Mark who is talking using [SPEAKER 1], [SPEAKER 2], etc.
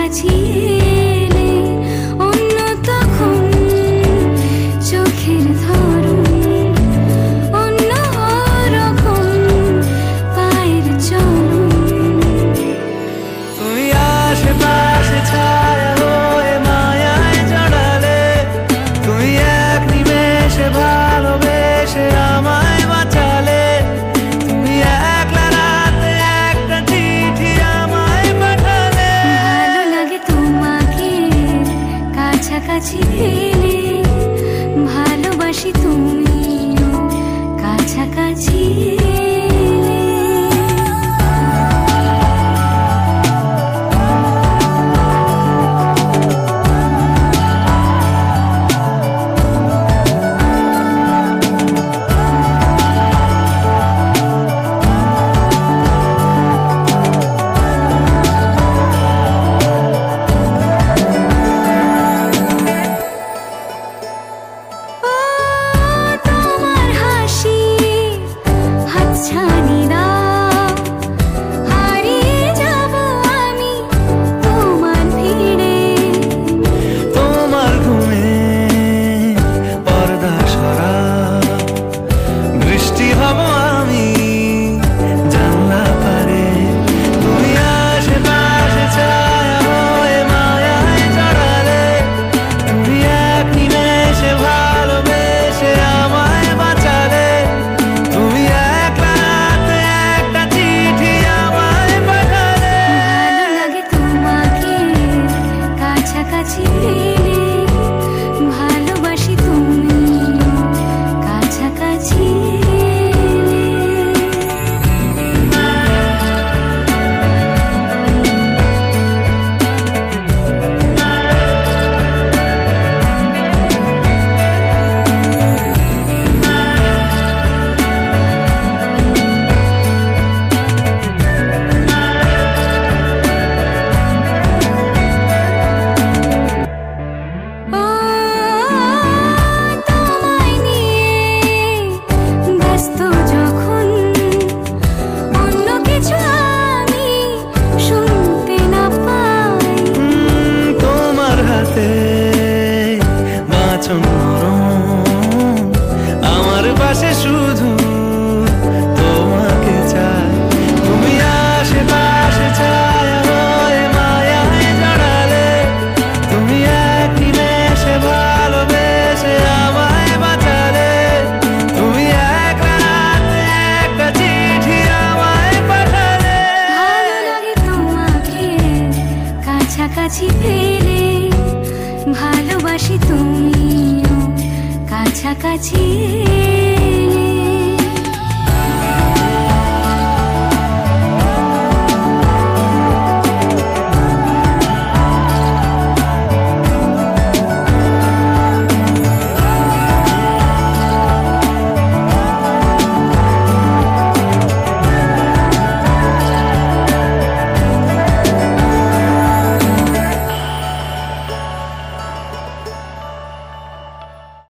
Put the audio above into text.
[SPEAKER 1] কাছাকাছি এলে অন্য তখন চোখের ধরন অন্য রকম পায়ের চলন।
[SPEAKER 2] তুমি আশেপাশে ছায়া হয়ে মায়ায় জড়ালে, তুমি এক নিমেষে ভালোবেসে আমায় বাঁচালে, তুমি একলা রাতে একটা চিঠি আমায় পাঠালে।
[SPEAKER 1] ভালো লাগে তোমাকে কাছাকাছি পেলে, ভালোবাসি তুমিও কাছাকাছি কাছাকাছি পেলে, ভালোবাসি তুমিও কাছাকাছি
[SPEAKER 2] আমার পাশে শুধু তোমাকে চাই। তুমি আশেপাশে ছায়া হয়ে মায়ায় জড়ালে, তুমি এক নিমেষে ভালোবেসে আমায় বাঁচালে, তুমি এক রাতে একটা চিঠি আমায় পাঠালে।
[SPEAKER 1] ভালো লাগে তোমাকে কাছাকাছি পেলে, ভালোবাসি তুমিও কাছাকাছি।